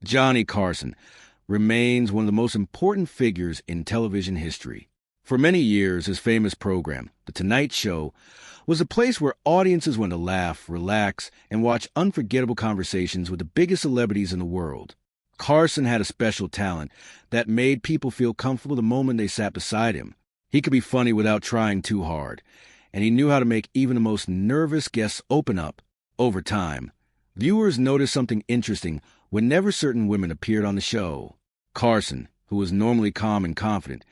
Johnny Carson remains one of the most important figures in television history. For many years, his famous program, The Tonight Show, was a place where audiences went to laugh, relax, and watch unforgettable conversations with the biggest celebrities in the world. Carson had a special talent that made people feel comfortable the moment they sat beside him. He could be funny without trying too hard, and he knew how to make even the most nervous guests open up. Over time, viewers noticed something interesting whenever certain women appeared on the show. Carson, who was normally calm and confident,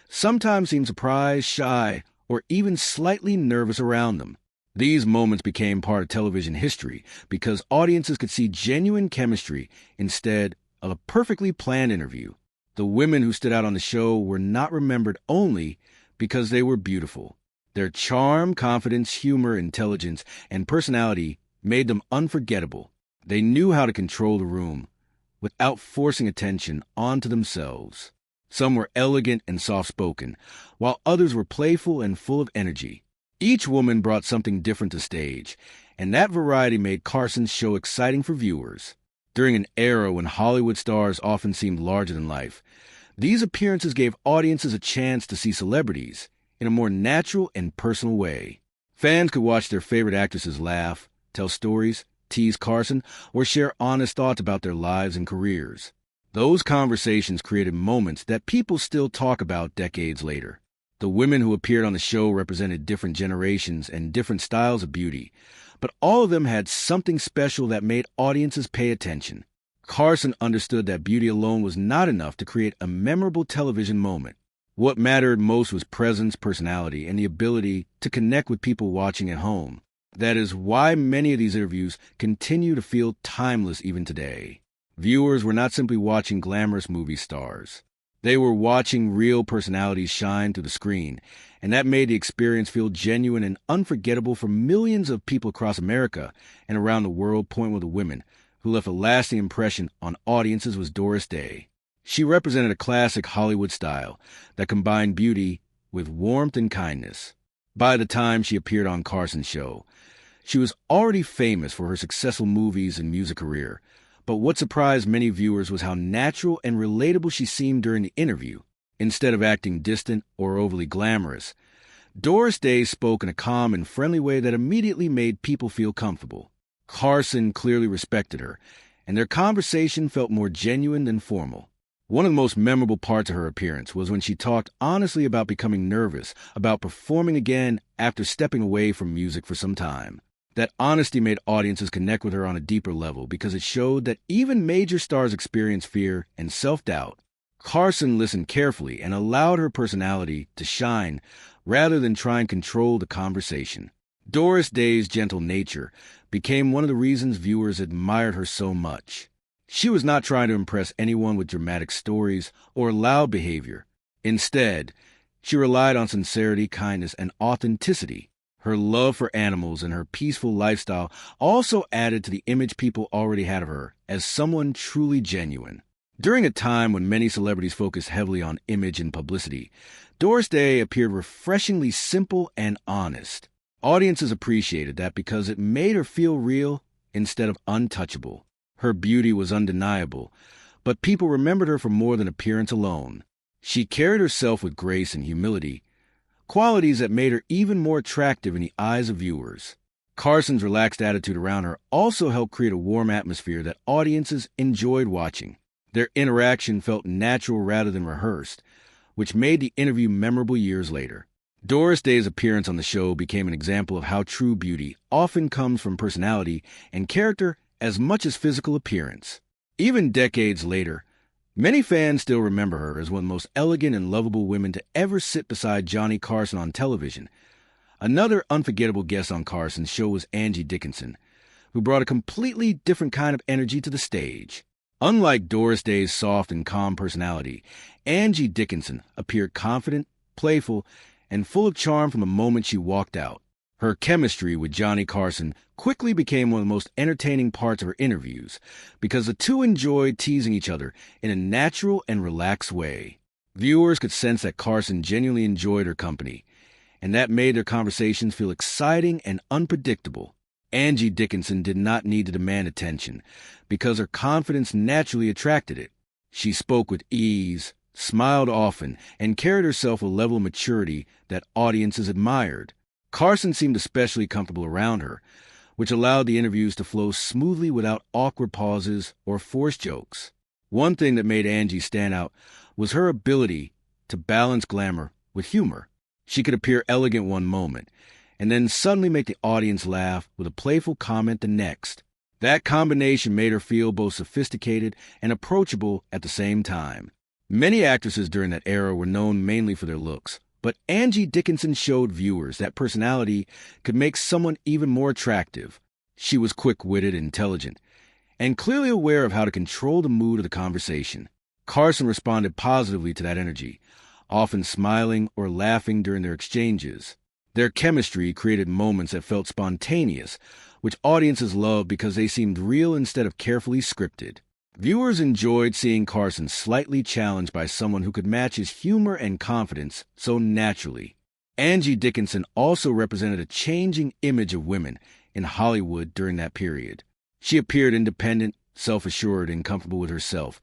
sometimes seemed surprised, shy, or even slightly nervous around them. These moments became part of television history because audiences could see genuine chemistry instead of a perfectly planned interview. The women who stood out on the show were not remembered only because they were beautiful. Their charm, confidence, humor, intelligence, and personality made them unforgettable. They knew how to control the room without forcing attention onto themselves. Some were elegant and soft-spoken, while others were playful and full of energy. Each woman brought something different to stage, and that variety made Carson's show exciting for viewers. During an era when Hollywood stars often seemed larger than life, these appearances gave audiences a chance to see celebrities in a more natural and personal way. Fans could watch their favorite actresses laugh, tell stories, tease Carson, or share honest thoughts about their lives and careers. Those conversations created moments that people still talk about decades later. The women who appeared on the show represented different generations and different styles of beauty, but all of them had something special that made audiences pay attention. Carson understood that beauty alone was not enough to create a memorable television moment. What mattered most was presence, personality, and the ability to connect with people watching at home. That is why many of these interviews continue to feel timeless even today. Viewers were not simply watching glamorous movie stars. They were watching real personalities shine through the screen, and that made the experience feel genuine and unforgettable for millions of people across America and around the world. Point with the women who left a lasting impression on audiences was Doris Day. She represented a classic Hollywood style that combined beauty with warmth and kindness. By the time she appeared on Carson's show, she was already famous for her successful movies and music career. But what surprised many viewers was how natural and relatable she seemed during the interview. Instead of acting distant or overly glamorous, Doris Day spoke in a calm and friendly way that immediately made people feel comfortable. Carson clearly respected her, and their conversation felt more genuine than formal. One of the most memorable parts of her appearance was when she talked honestly about becoming nervous about performing again after stepping away from music for some time. That honesty made audiences connect with her on a deeper level because it showed that even major stars experience fear and self-doubt. Carson listened carefully and allowed her personality to shine rather than try and control the conversation. Doris Day's gentle nature became one of the reasons viewers admired her so much. She was not trying to impress anyone with dramatic stories or loud behavior. Instead, she relied on sincerity, kindness, and authenticity. Her love for animals and her peaceful lifestyle also added to the image people already had of her as someone truly genuine. During a time when many celebrities focused heavily on image and publicity, Doris Day appeared refreshingly simple and honest. Audiences appreciated that because it made her feel real instead of untouchable. Her beauty was undeniable, but people remembered her for more than appearance alone. She carried herself with grace and humility, qualities that made her even more attractive in the eyes of viewers. Carson's relaxed attitude around her also helped create a warm atmosphere that audiences enjoyed watching. Their interaction felt natural rather than rehearsed, which made the interview memorable years later. Doris Day's appearance on the show became an example of how true beauty often comes from personality and character as much as physical appearance. Even decades later, many fans still remember her as one of the most elegant and lovable women to ever sit beside Johnny Carson on television. Another unforgettable guest on Carson's show was Angie Dickinson, who brought a completely different kind of energy to the stage. Unlike Doris Day's soft and calm personality, Angie Dickinson appeared confident, playful, and full of charm from the moment she walked out. Her chemistry with Johnny Carson quickly became one of the most entertaining parts of her interviews because the two enjoyed teasing each other in a natural and relaxed way. Viewers could sense that Carson genuinely enjoyed her company, and that made their conversations feel exciting and unpredictable. Angie Dickinson did not need to demand attention because her confidence naturally attracted it. She spoke with ease, smiled often, and carried herself with a level of maturity that audiences admired. Carson seemed especially comfortable around her, which allowed the interviews to flow smoothly without awkward pauses or forced jokes. One thing that made Angie stand out was her ability to balance glamour with humor. She could appear elegant one moment, and then suddenly make the audience laugh with a playful comment the next. That combination made her feel both sophisticated and approachable at the same time. Many actresses during that era were known mainly for their looks, but Angie Dickinson showed viewers that personality could make someone even more attractive. She was quick-witted, intelligent, and clearly aware of how to control the mood of the conversation. Carson responded positively to that energy, often smiling or laughing during their exchanges. Their chemistry created moments that felt spontaneous, which audiences loved because they seemed real instead of carefully scripted. Viewers enjoyed seeing Carson slightly challenged by someone who could match his humor and confidence so naturally. Angie Dickinson also represented a changing image of women in Hollywood during that period. She appeared independent, self-assured, and comfortable with herself,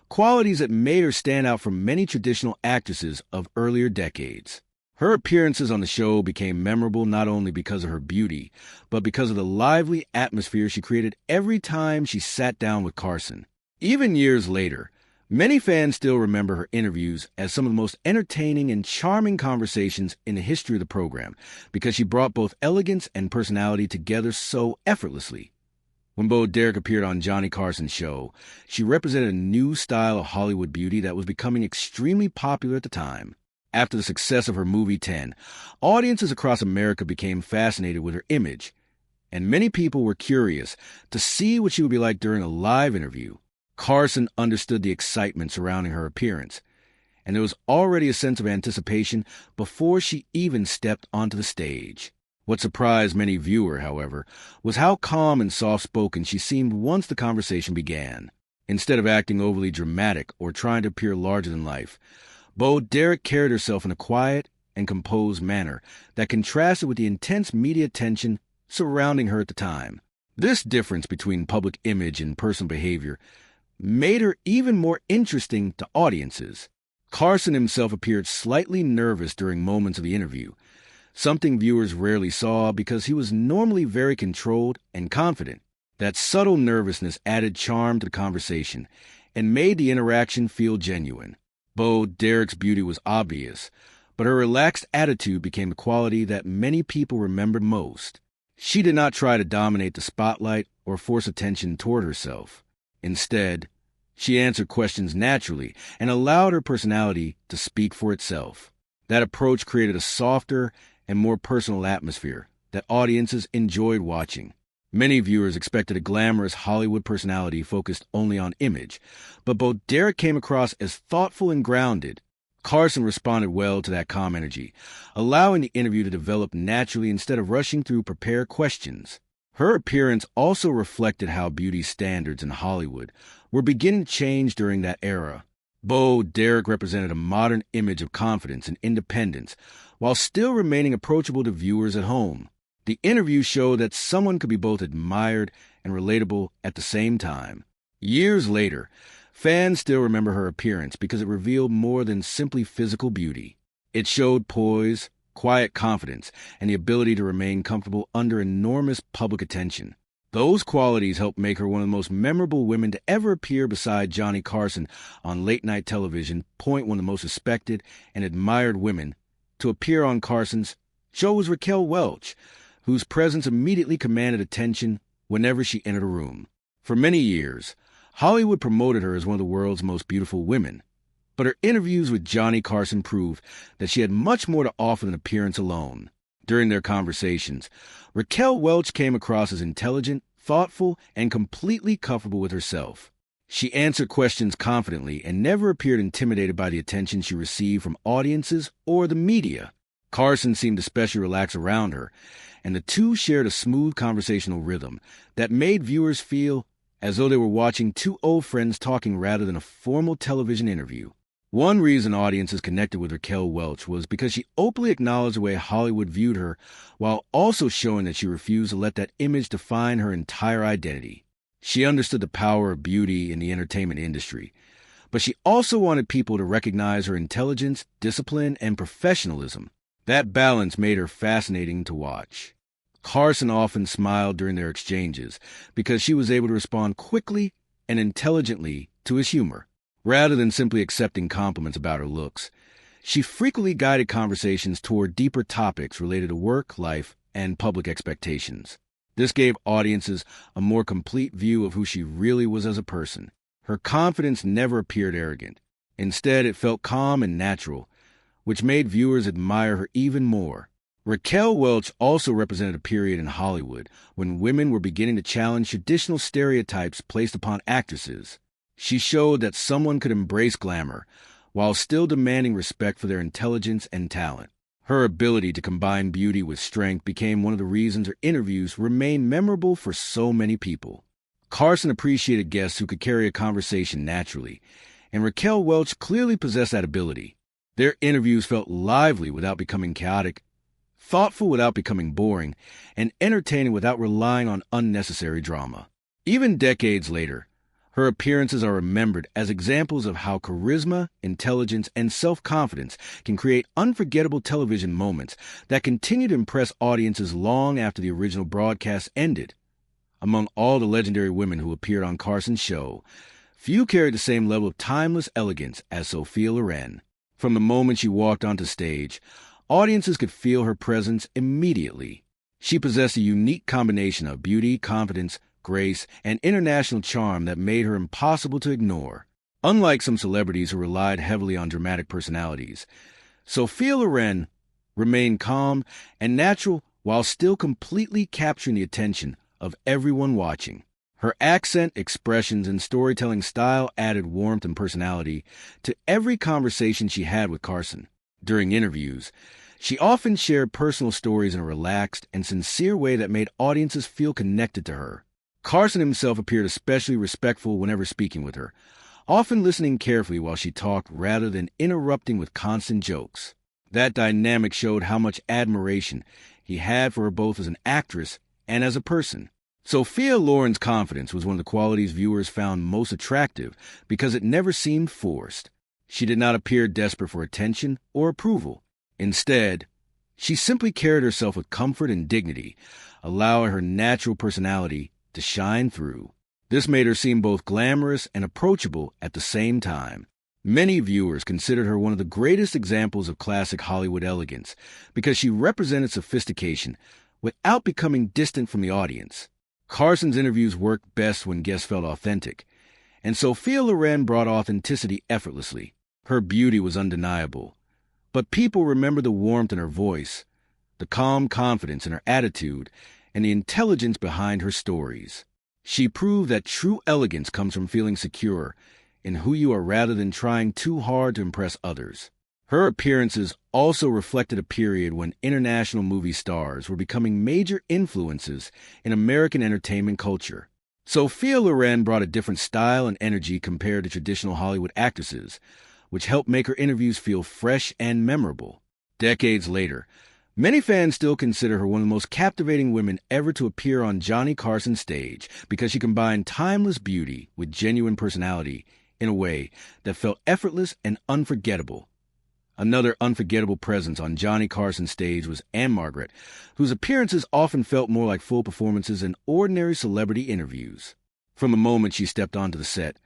qualities that made her stand out from many traditional actresses of earlier decades. Her appearances on the show became memorable not only because of her beauty, but because of the lively atmosphere she created every time she sat down with Carson. Even years later, many fans still remember her interviews as some of the most entertaining and charming conversations in the history of the program because she brought both elegance and personality together so effortlessly. When Bo Derek appeared on Johnny Carson's show, she represented a new style of Hollywood beauty that was becoming extremely popular at the time. After the success of her movie 10, audiences across America became fascinated with her image, and many people were curious to see what she would be like during a live interview. Carson understood the excitement surrounding her appearance, and there was already a sense of anticipation before she even stepped onto the stage. What surprised many viewers, however, was how calm and soft-spoken she seemed once the conversation began. Instead of acting overly dramatic or trying to appear larger than life, Bo Derek carried herself in a quiet and composed manner that contrasted with the intense media attention surrounding her at the time. This difference between public image and personal behavior made her even more interesting to audiences. Carson himself appeared slightly nervous during moments of the interview, something viewers rarely saw because he was normally very controlled and confident. That subtle nervousness added charm to the conversation and made the interaction feel genuine. Bo Derek's beauty was obvious, but her relaxed attitude became the quality that many people remembered most. She did not try to dominate the spotlight or force attention toward herself. Instead, she answered questions naturally and allowed her personality to speak for itself. That approach created a softer and more personal atmosphere that audiences enjoyed watching. Many viewers expected a glamorous Hollywood personality focused only on image, but Bo Derek came across as thoughtful and grounded. Carson responded well to that calm energy, allowing the interview to develop naturally instead of rushing through prepared questions. Her appearance also reflected how beauty standards in Hollywood were beginning to change during that era. Bo Derek represented a modern image of confidence and independence, while still remaining approachable to viewers at home. The interview showed that someone could be both admired and relatable at the same time. Years later, fans still remember her appearance because it revealed more than simply physical beauty. It showed poise, quiet confidence, and the ability to remain comfortable under enormous public attention. Those qualities helped make her one of the most memorable women to ever appear beside Johnny Carson on late-night television, one of the most respected and admired women to appear on Carson's show was Raquel Welch, whose presence immediately commanded attention whenever she entered a room. For many years, Hollywood promoted her as one of the world's most beautiful women, but her interviews with Johnny Carson proved that she had much more to offer than appearance alone. During their conversations, Raquel Welch came across as intelligent, thoughtful, and completely comfortable with herself. She answered questions confidently and never appeared intimidated by the attention she received from audiences or the media. Carson seemed especially relaxed around her, and the two shared a smooth conversational rhythm that made viewers feel as though they were watching two old friends talking rather than a formal television interview. One reason audiences connected with Raquel Welch was because she openly acknowledged the way Hollywood viewed her, while also showing that she refused to let that image define her entire identity. She understood the power of beauty in the entertainment industry, but she also wanted people to recognize her intelligence, discipline, and professionalism. That balance made her fascinating to watch. Carson often smiled during their exchanges because she was able to respond quickly and intelligently to his humor, rather than simply accepting compliments about her looks. She frequently guided conversations toward deeper topics related to work, life, and public expectations. This gave audiences a more complete view of who she really was as a person. Her confidence never appeared arrogant. Instead, it felt calm and natural, which made viewers admire her even more. Raquel Welch also represented a period in Hollywood when women were beginning to challenge traditional stereotypes placed upon actresses. She showed that someone could embrace glamour while still demanding respect for their intelligence and talent. Her ability to combine beauty with strength became one of the reasons her interviews remained memorable for so many people. Carson appreciated guests who could carry a conversation naturally, and Raquel Welch clearly possessed that ability. Their interviews felt lively without becoming chaotic, thoughtful without becoming boring, and entertaining without relying on unnecessary drama. Even decades later, her appearances are remembered as examples of how charisma, intelligence, and self-confidence can create unforgettable television moments that continue to impress audiences long after the original broadcast ended. Among all the legendary women who appeared on Carson's show, few carried the same level of timeless elegance as Sophia Loren. From the moment she walked onto stage, audiences could feel her presence immediately. She possessed a unique combination of beauty, confidence, grace, and international charm that made her impossible to ignore. Unlike some celebrities who relied heavily on dramatic personalities, Sophia Loren remained calm and natural while still completely capturing the attention of everyone watching. Her accent, expressions, and storytelling style added warmth and personality to every conversation she had with Carson. During interviews, she often shared personal stories in a relaxed and sincere way that made audiences feel connected to her. Carson himself appeared especially respectful whenever speaking with her, often listening carefully while she talked rather than interrupting with constant jokes. That dynamic showed how much admiration he had for her both as an actress and as a person. Sophia Loren's confidence was one of the qualities viewers found most attractive because it never seemed forced. She did not appear desperate for attention or approval. Instead, she simply carried herself with comfort and dignity, allowing her natural personality to shine through. This made her seem both glamorous and approachable at the same time. Many viewers considered her one of the greatest examples of classic Hollywood elegance because she represented sophistication without becoming distant from the audience. Carson's interviews worked best when guests felt authentic, and Sophia Loren brought authenticity effortlessly. Her beauty was undeniable, but people remember the warmth in her voice, the calm confidence in her attitude, and the intelligence behind her stories. She proved that true elegance comes from feeling secure in who you are rather than trying too hard to impress others. Her appearances also reflected a period when international movie stars were becoming major influences in American entertainment culture. Sophia Loren brought a different style and energy compared to traditional Hollywood actresses, which helped make her interviews feel fresh and memorable. Decades later, many fans still consider her one of the most captivating women ever to appear on Johnny Carson's stage because she combined timeless beauty with genuine personality in a way that felt effortless and unforgettable. Another unforgettable presence on Johnny Carson's stage was Ann-Margret, whose appearances often felt more like full performances than ordinary celebrity interviews. From the moment she stepped onto the set,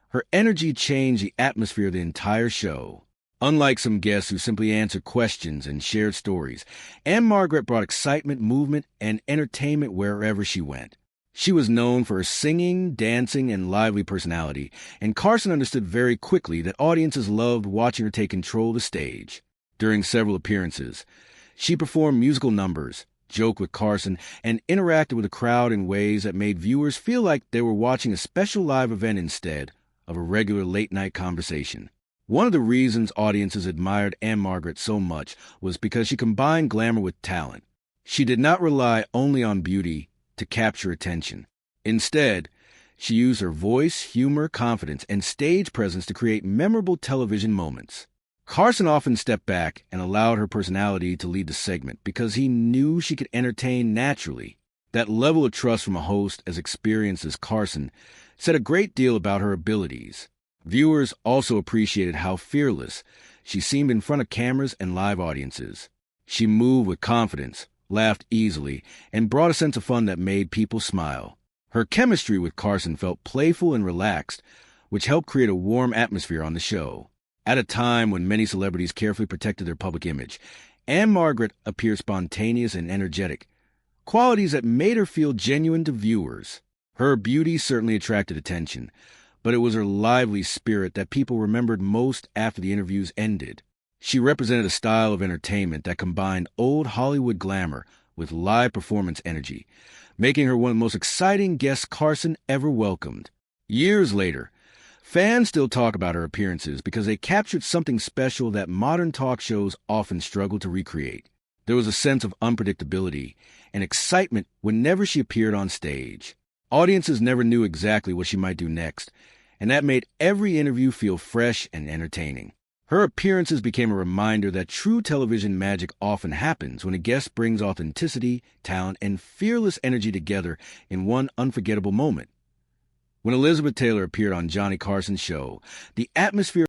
her energy changed the atmosphere of the entire show. Unlike some guests who simply answered questions and shared stories, Ann-Margret brought excitement, movement, and entertainment wherever she went. She was known for her singing, dancing, and lively personality, and Carson understood very quickly that audiences loved watching her take control of the stage. During several appearances, she performed musical numbers, joked with Carson, and interacted with the crowd in ways that made viewers feel like they were watching a special live event instead of a regular late-night conversation. One of the reasons audiences admired Ann-Margret so much was because she combined glamour with talent. She did not rely only on beauty to capture attention. Instead, She used her voice, humor, confidence, and stage presence to create memorable television moments. Carson often stepped back and allowed her personality to lead the segment because he knew she could entertain naturally. That level of trust from a host as experienced as Carson said a great deal about her abilities. Viewers also appreciated how fearless she seemed in front of cameras and live audiences. She moved with confidence, laughed easily, and brought a sense of fun that made people smile. Her chemistry with Carson felt playful and relaxed, which helped create a warm atmosphere on the show. At a time when many celebrities carefully protected their public image, Ann-Margret appeared spontaneous and energetic, qualities that made her feel genuine to viewers. Her beauty certainly attracted attention, but it was her lively spirit that people remembered most after the interviews ended. She represented a style of entertainment that combined old Hollywood glamour with live performance energy, making her one of the most exciting guests Carson ever welcomed. Years later, fans still talk about her appearances because they captured something special that modern talk shows often struggle to recreate. There was a sense of unpredictability and excitement whenever she appeared on stage. Audiences never knew exactly what she might do next, and that made every interview feel fresh and entertaining. Her appearances became a reminder that true television magic often happens when a guest brings authenticity, talent, and fearless energy together in one unforgettable moment. When Elizabeth Taylor appeared on Johnny Carson's show, the atmosphere